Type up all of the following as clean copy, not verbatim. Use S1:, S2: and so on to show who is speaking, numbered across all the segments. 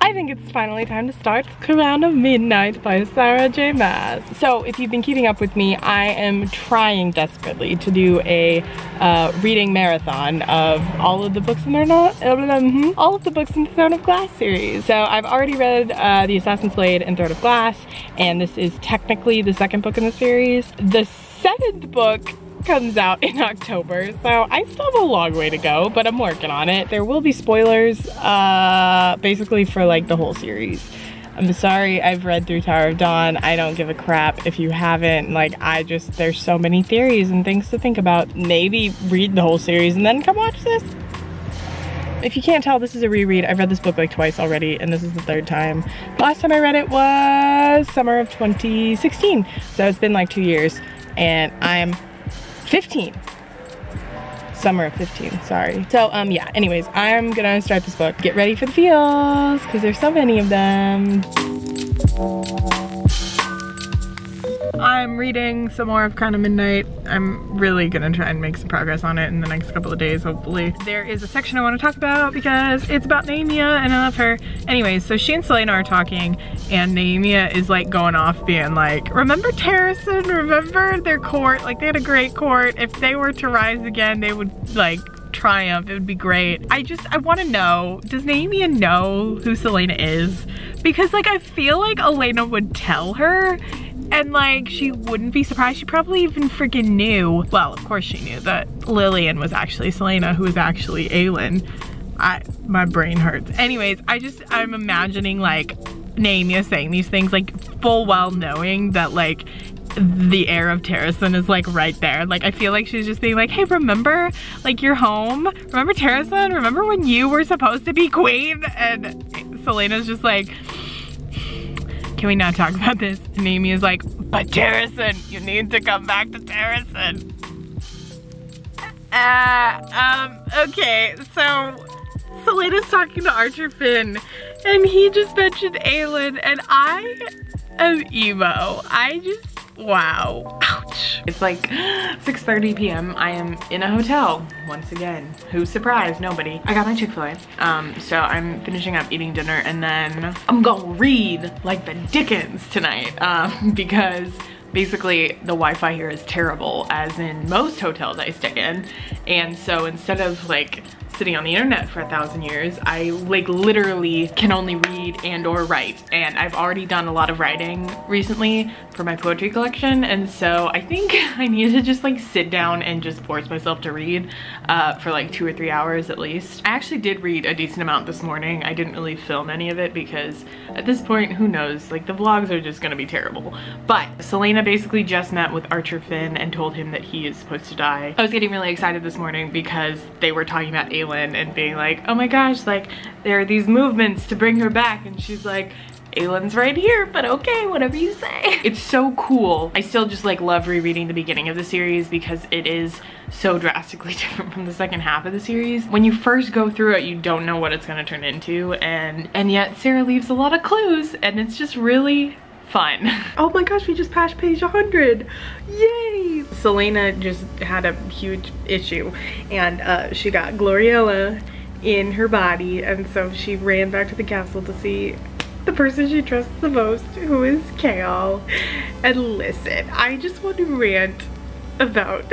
S1: I think it's finally time to start Crown of Midnight by Sarah J. Maas. So if you've been keeping up with me, I am trying desperately to do a reading marathon of all of the books in all of the books in the Throne of Glass series. So I've already read The Assassin's Blade and Throne of Glass, and this is technically the second book in the series. The seventh book comes out in October, so I still have a long way to go, but I'm working on it. There will be spoilers basically for like the whole series. I'm sorry, I've read through Tower of Dawn. I don't give a crap if you haven't. Like, there's so many theories and things to think about. Maybe read the whole series and then come watch this. If you can't tell, this is a reread. I've read this book like twice already, and this is the third time. Last time I read it was summer of 2016, so it's been like 2 years, and I'm 15. Summer of 15, sorry. So yeah, anyways, I'm gonna start this book. Get ready for the feels, because there's so many of them. I'm reading some more of Crown of Midnight. I'm really gonna try and make some progress on it in the next couple of days, hopefully. There is a section I want to talk about because it's about Nehemia and I love her. Anyways, so she and Selena are talking and Nehemia is like going off being like, remember Terrason? Remember their court? Like, they had a great court. If they were to rise again, they would like triumph. It would be great. I want to know, does Nehemia know who Selena is? Because like, I feel like Elena would tell her, and like, she wouldn't be surprised. She probably even freaking knew. Well, of course she knew that Lillian was actually Selena, who was actually Aelin. My brain hurts. Anyways, I'm imagining like Nehemia saying these things like full well knowing that like the heir of Terrason is like right there. Like, I feel like she's just being like, hey, remember like your home? Remember Terrason? Remember when you were supposed to be queen? And Selena's just like, can we not talk about this? And Amy is like, but Terrason, you need to come back to Terrason. Okay, so Selena's talking to Archer Finn and he just mentioned Aelin and I am emo. Wow. Ouch. It's like 6:30 p.m. I am in a hotel once again. Who's surprised? Nobody. I got my Chick-fil-A. So I'm finishing up eating dinner and then I'm gonna read like the Dickens tonight because basically the Wi-Fi here is terrible, as in most hotels I stay in. And so instead of like sitting on the internet for 1,000 years, I like literally can only read and or write. And I've already done a lot of writing recently for my poetry collection. And so I think I need to just like sit down and just force myself to read for like 2 or 3 hours at least. I actually did read a decent amount this morning. I didn't really film any of it because at this point, who knows? Like, the vlogs are just gonna be terrible. But Selena basically just met with Archer Finn and told him that he is supposed to die. I was getting really excited this morning because they were talking about Aelin and being like, oh my gosh, like there are these movements to bring her back, and she's like, Aelin's right here, but okay, whatever you say. It's so cool. I still just like love rereading the beginning of the series because it is so drastically different from the second half of the series. When you first go through it, you don't know what it's gonna turn into, and yet Sarah leaves a lot of clues, and it's just really fun. Oh my gosh, we just passed page 100. Yay! Selena just had a huge issue and she got Gloriella in her body, and so she ran back to the castle to see the person she trusts the most, who is Chaol. And listen, I just want to rant about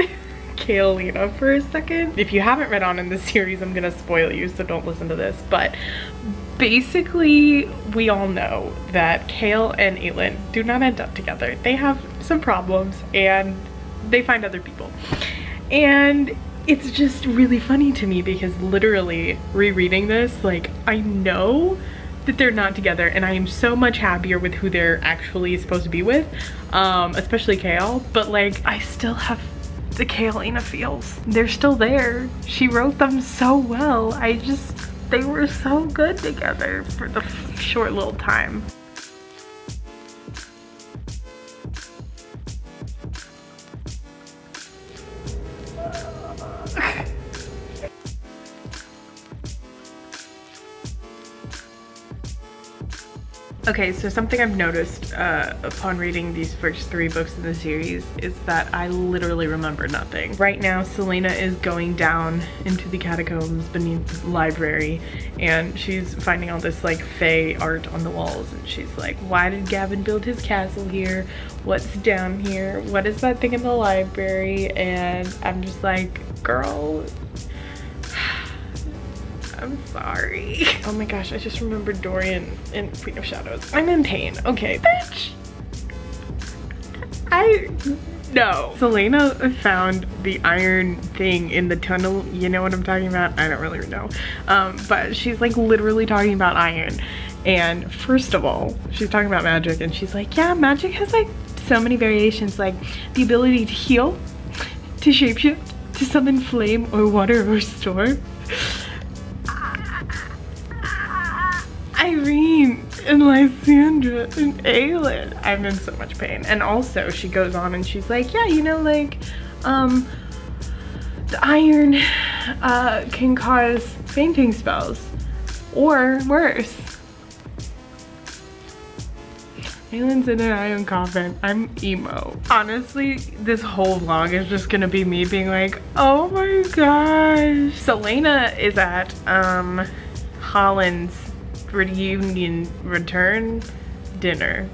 S1: Chaolina for a second. If you haven't read on in this series, I'm gonna spoil you, so don't listen to this, but basically, we all know that Chaol and Aelin do not end up together. They have some problems and they find other people. And it's just really funny to me because literally rereading this, like, I know that they're not together and I am so much happier with who they're actually supposed to be with, especially Chaol, but like, I still have the Chaolina feels. They're still there. She wrote them so well. They were so good together for the short little time. Okay, so something I've noticed upon reading these first 3 books in the series is that I literally remember nothing. Right now, Selena is going down into the catacombs beneath the library, and she's finding all this like fae art on the walls, and she's like, why did Gavin build his castle here? What's down here? What is that thing in the library? And I'm just like, girl, I'm sorry. Oh my gosh, I just remembered Dorian in Queen of Shadows. I'm in pain. Okay, bitch. No. Selena found the iron thing in the tunnel. You know what I'm talking about? I don't really know. But she's like literally talking about iron. And first of all, she's talking about magic, and she's like, yeah, magic has like so many variations, like the ability to heal, to shapeshift, to summon flame or water or storm. Irene and Lysandra and Aelin. I'm in so much pain. And also she goes on and she's like, yeah, you know, like the iron can cause fainting spells or worse. Aelin's in an iron coffin. I'm emo. Honestly, this whole vlog is just gonna be me being like, oh my gosh. Selena is at Holland's return dinner,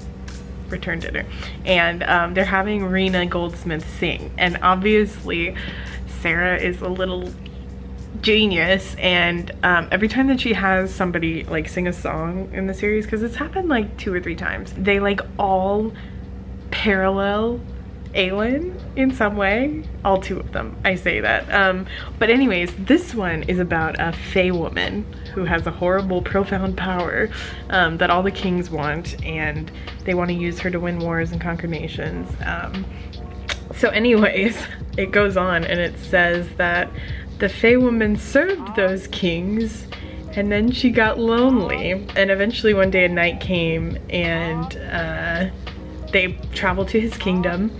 S1: and they're having Rena Goldsmith sing, and obviously Sarah is a little genius, and every time that she has somebody like sing a song in the series, because it's happened like 2 or 3 times, they like all parallel Aelin in some way. All 2 of them, I say that. But anyways, this one is about a fae woman who has a horrible, profound power that all the kings want, and they want to use her to win wars and conquer nations. So anyways, it goes on and it says that the fae woman served those kings, and then she got lonely, and eventually one day a knight came, and they traveled to his kingdom,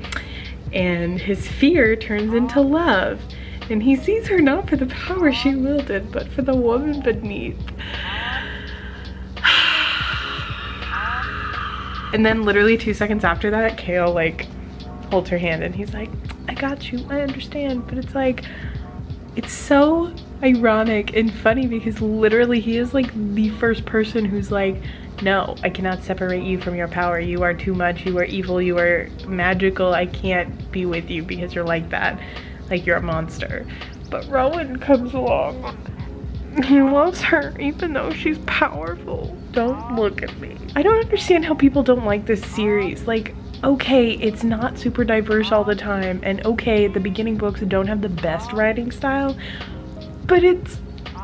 S1: and his fear turns into love, and he sees her not for the power she wielded, but for the woman beneath. And then literally 2 seconds after that, Kale like holds her hand and he's like, I got you, I understand. But it's like, it's so ironic and funny because literally he is like the first person who's like, no, I cannot separate you from your power. You are too much. You are evil. You are magical. I can't be with you because you're like that. Like you're a monster. But Rowan comes along. He loves her even though she's powerful. Don't look at me. I don't understand how people don't like this series. Like, okay, it's not super diverse all the time. And okay, the beginning books don't have the best writing style. But it's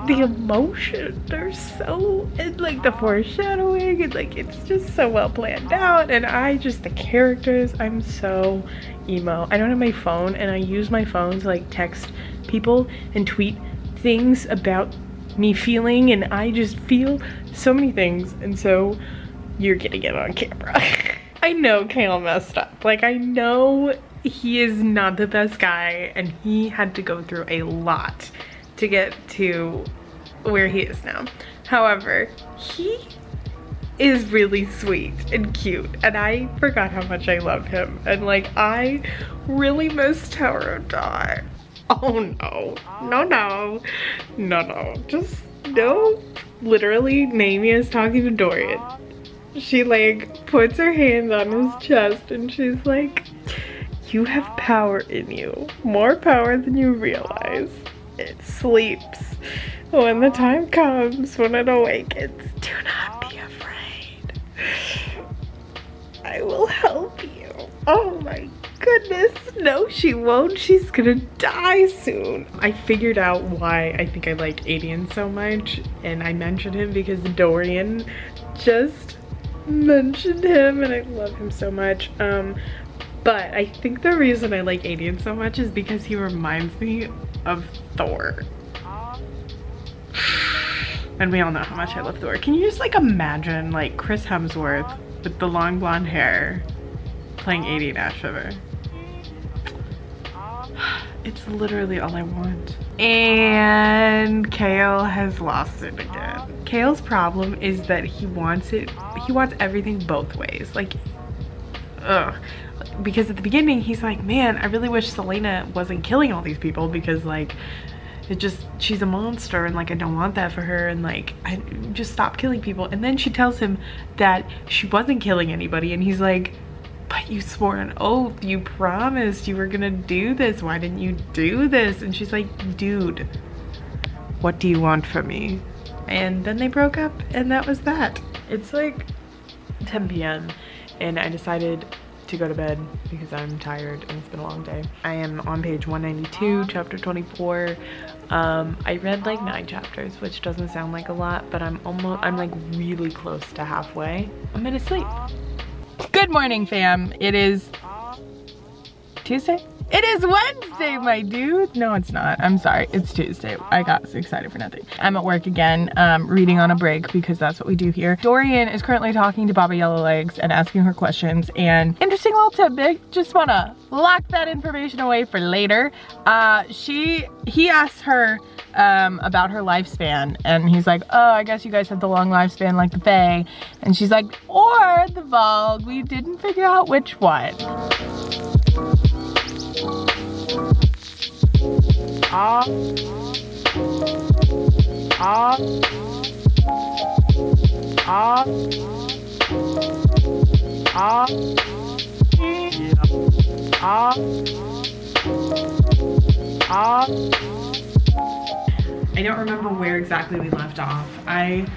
S1: the emotion, they're so, and like the foreshadowing, and like it's just so well planned out, and the characters, I'm so emo. I don't have my phone, and I use my phone to like text people and tweet things about me feeling, and I just feel so many things, and so you're getting it on camera. I know Kale messed up. Like, I know he is not the best guy, and he had to go through a lot to get to where he is now. However, he is really sweet and cute, and I forgot how much I love him, and like I really miss Tower of Dawn. Oh no, no, just no. Literally, Naomi is talking to Dorian. She like puts her hand on his chest and she's like, you have power in you, more power than you realize. It sleeps. When the time comes, when it awakens, do not be afraid. I will help you. Oh my goodness. No, she won't. She's gonna die soon. I figured out why I think I like Aedion so much, and I mentioned him because Dorian just mentioned him, and I love him so much. But I think the reason I like Aedion so much is because he reminds me of Thor. And we all know how much I love Thor. Can you just like imagine like Chris Hemsworth with the long blonde hair playing Aedion Ashriver? It's literally all I want. And Kale has lost it again. Kale's problem is that he wants everything both ways. Like, ugh. Because at the beginning, he's like, man, I really wish Selena wasn't killing all these people because like, she's a monster and like I don't want that for her and like I just stop killing people. And then she tells him that she wasn't killing anybody and he's like, but you swore an oath, you promised you were gonna do this, why didn't you do this? And she's like, dude, what do you want from me? And then they broke up and that was that. It's like 10 p.m. and I decided to go to bed because I'm tired and it's been a long day. I am on page 192, chapter 24. I read like 9 chapters, which doesn't sound like a lot, but I'm like really close to halfway. I'm gonna sleep. Good morning, fam. It is Tuesday? It is Wednesday, my dude. No, it's not. I'm sorry. It's Tuesday. I got so excited for nothing. I'm at work again, reading on a break because that's what we do here. Dorian is currently talking to Baba Yellowlegs and asking her questions. And interesting little tidbit. Just want to lock that information away for later. He asked her about her lifespan, and he's like, oh, I guess you guys have the long lifespan like the Fae. And she's like, or the Vogue. We didn't figure out which one. I don't remember where exactly we left off. I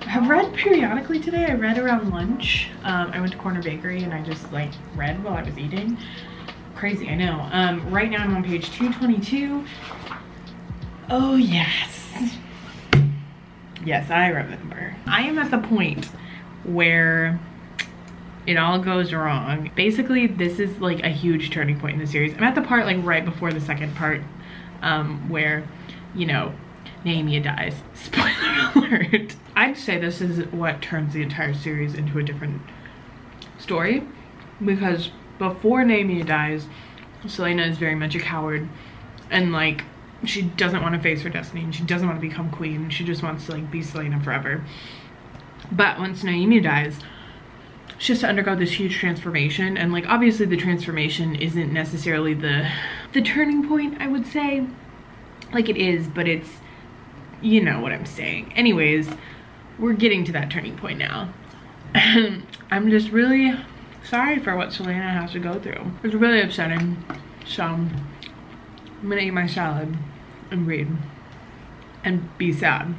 S1: have read periodically today. I read around lunch. I went to Corner Bakery and I just like read while I was eating. Crazy, I know. Right now I'm on page 222. Oh yes. Yes, I remember. I am at the point where it all goes wrong. Basically, this is like a huge turning point in the series. I'm at the part like right before the second part where, you know, Naomi dies. Spoiler alert. I'd say this is what turns the entire series into a different story, because before Naomi dies, Selena is very much a coward and like she doesn't want to face her destiny and she doesn't want to become queen. She just wants to like be Selena forever. But once Naomi dies, she has to undergo this huge transformation, and like obviously the transformation isn't necessarily the turning point, I would say. Like it is, but it's, you know what I'm saying. Anyways, we're getting to that turning point now. I'm just really sorry for what Selena has to go through. It's really upsetting. So I'm gonna eat my salad and read and be sad.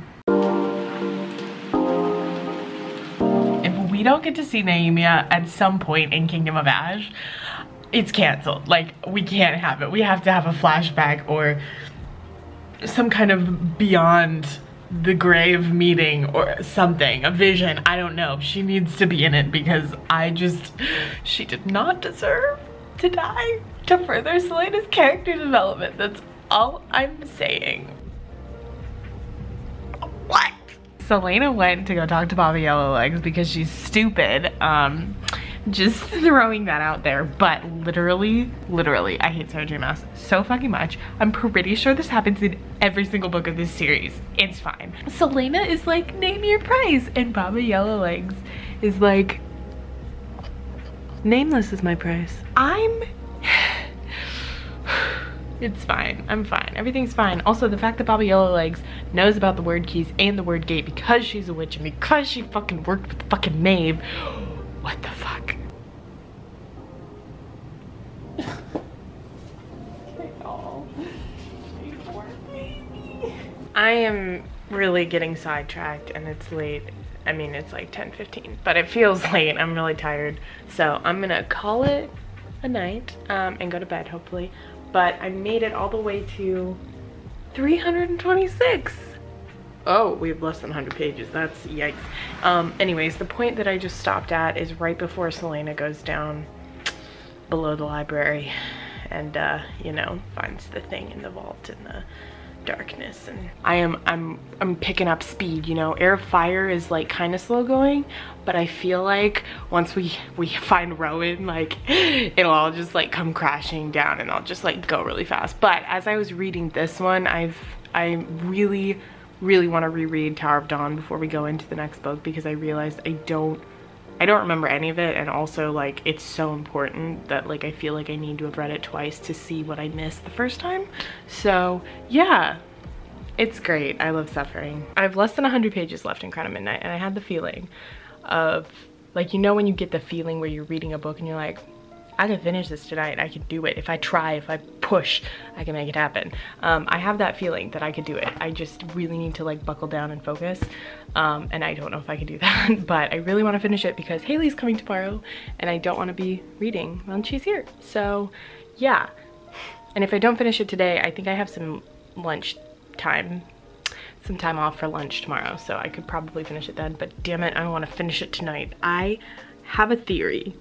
S1: If we don't get to see Naomi at some point in Kingdom of Ash, it's canceled. Like, we can't have it. We have to have a flashback or some kind of beyond the grave meeting or something, a vision. I don't know. She needs to be in it because she did not deserve to die to further Selena's character development. That's all I'm saying. What? Selena went to go talk to Baba Yellowlegs because she's stupid. Just throwing that out there. But literally, I hate Sarah J Maas so fucking much. I'm pretty sure this happens in every single book of this series. It's fine. Selena is like, name your price. And Baba Yellowlegs is like, nameless is my price. It's fine. I'm fine. Everything's fine. Also, the fact that Baba Yellowlegs knows about the word keys and the word gate because she's a witch and because she fucking worked with the fucking Maeve. What the fuck? I am really getting sidetracked and it's late. I mean, it's like 10:15, but it feels late. I'm really tired. So I'm gonna call it a night and go to bed, hopefully. But I made it all the way to 326. Oh, we have less than 100 pages. That's yikes. Anyways, the point that I just stopped at is right before Selena goes down below the library and, you know, finds the thing in the vault in the darkness, and I'm picking up speed, you know. Air of Fire is like kind of slow going, but I feel like once we find Rowan, like it'll all just like come crashing down and I'll just like go really fast. But as I was reading this one, I really want to reread Tower of Dawn before we go into the next book, because I realized I don't remember any of it, and also like it's so important that like I feel like I need to have read it twice to see what I missed the first time. So yeah, it's great. I love Suffering. I have less than 100 pages left in Crown of Midnight, and I had the feeling of, like, you know when you get the feeling where you're reading a book and you're like, I can finish this tonight, I can do it. If I try, if I push, I can make it happen. I have that feeling that I could do it. I just really need to like buckle down and focus. And I don't know if I can do that, but I really want to finish it because Haley's coming tomorrow and I don't want to be reading when she's here. So yeah. And if I don't finish it today, I think I have some time off for lunch tomorrow, so I could probably finish it then, but damn it, I want to finish it tonight. I have a theory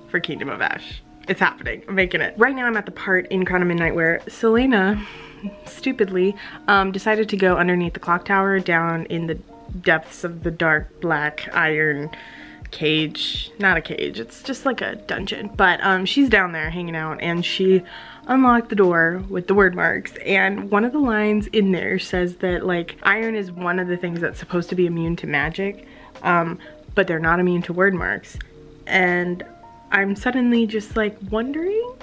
S1: for Kingdom of Ash. It's happening. I'm making it. Right now I'm at the part in Crown of Midnight where Selena, stupidly, decided to go underneath the clock tower down in the depths of the dark black iron cage. Not a cage, it's just like a dungeon. But she's down there hanging out, and she unlocked the door with the word marks, and one of the lines in there says that like iron is one of the things that's supposed to be immune to magic, but they're not immune to word marks. And I'm suddenly just like wondering,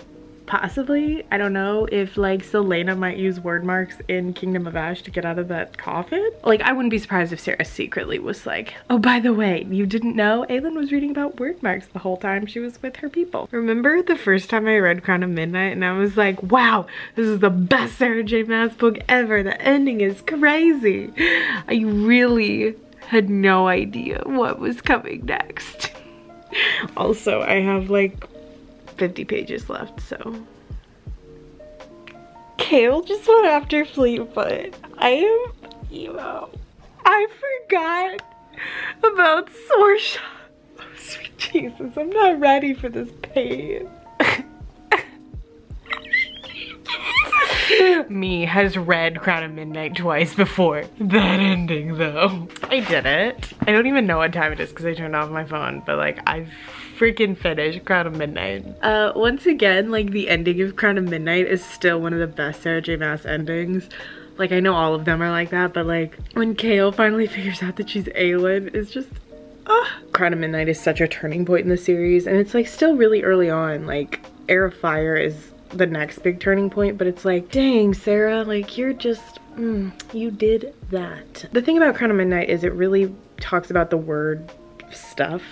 S1: possibly, I don't know, if like Selena might use word marks in Kingdom of Ash to get out of that coffin. Like, I wouldn't be surprised if Sarah secretly was like, oh, by the way, you didn't know Aelin was reading about word marks the whole time she was with her people. Remember the first time I read Crown of Midnight and I was like, wow, this is the best Sarah J Maas book ever. The ending is crazy. I really had no idea what was coming next. Also, I have like 50 pages left, so. Kale just went after Fleetfoot. I am emo. I forgot about Sorsha. Oh, sweet Jesus, I'm not ready for this pain. Me has read Crown of Midnight twice before. That ending though. I did it. I don't even know what time it is because I turned off my phone, but like I've freaking finished Crown of Midnight. Once again, like the ending of Crown of Midnight is still one of the best Sarah J Maas endings. Like I know all of them are like that, but like when Kale finally figures out that she's Aelin, it's just Crown of Midnight is such a turning point in the series, and it's like still really early on. Like Air of Fire is the next big turning point, but it's like, dang, Sarah, like you're just you did that. The thing about Crown of Midnight is it really talks about the word stuff,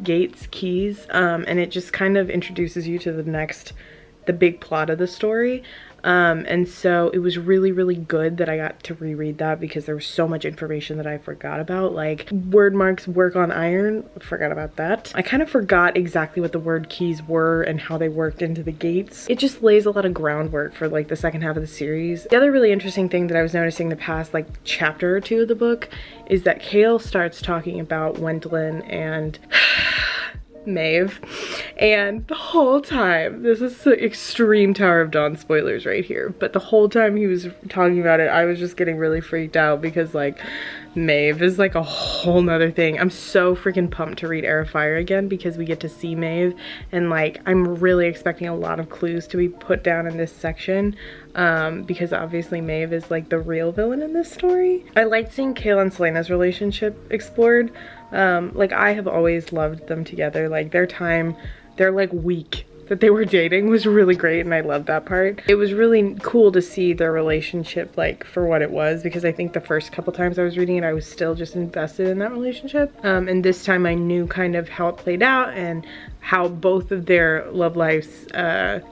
S1: gates, keys, and it just kind of introduces you to the big plot of the story. And so it was really good that I got to reread that because there was so much information that I forgot about. Like word marks work on iron, forgot about that. I kind of forgot exactly what the word keys were and how they worked into the gates. It just lays a lot of groundwork for like the second half of the series. The other really interesting thing that I was noticing the past like chapter or two of the book is that Kale starts talking about Wendlyn and Maeve, and the whole time, this is extreme Tower of Dawn spoilers right here, but the whole time he was talking about it, I was just getting really freaked out because like Maeve is like a whole nother thing. I'm so freaking pumped to read Air of Fire again because we get to see Maeve, and like I'm really expecting a lot of clues to be put down in this section, because obviously Maeve is like the real villain in this story. I liked seeing Kale and Selena's relationship explored. Like I have always loved them together. Like their like week that they were dating was really great, and I loved that part. It was really cool to see their relationship like for what it was, because I think the first couple times I was reading it I was still just invested in that relationship, and this time I knew kind of how it played out and how both of their love lives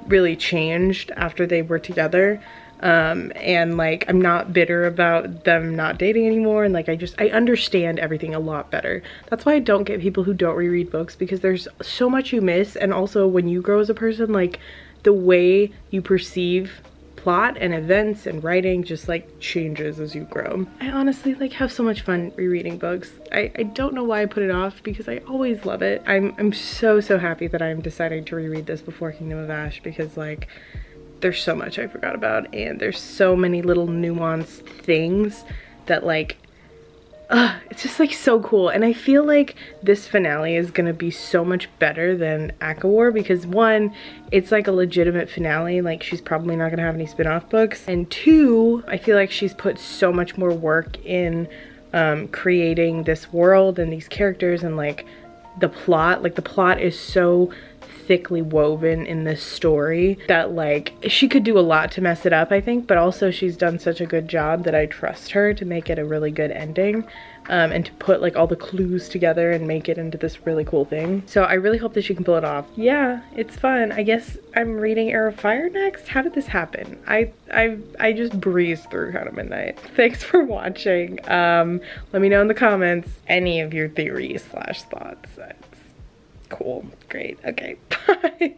S1: really changed after they were together. And like I'm not bitter about them not dating anymore, and like I understand everything a lot better. That's why I don't get people who don't reread books, because there's so much you miss, and also when you grow as a person, like the way you perceive plot and events and writing just like changes as you grow. I honestly like have so much fun rereading books. I don't know why I put it off, because I always love it. I'm so happy that I'm deciding to reread this before Kingdom of Ash, because like there's so much I forgot about, and there's so many little nuanced things that like, it's just like so cool. And I feel like this finale is gonna be so much better than ACOWAR because one, it's like a legitimate finale, like she's probably not gonna have any spin-off books, and two, I feel like she's put so much more work in creating this world and these characters and like the plot. Like the plot is so thickly woven in this story that like she could do a lot to mess it up, I think, but also she's done such a good job that I trust her to make it a really good ending, and to put like all the clues together and make it into this really cool thing. So I really hope that she can pull it off. Yeah, it's fun. I guess I'm reading Heir of Fire next. How did this happen? I just breezed through Count at Midnight. Thanks for watching. Let me know in the comments any of your theories / thoughts. Cool. Great. Okay. Bye.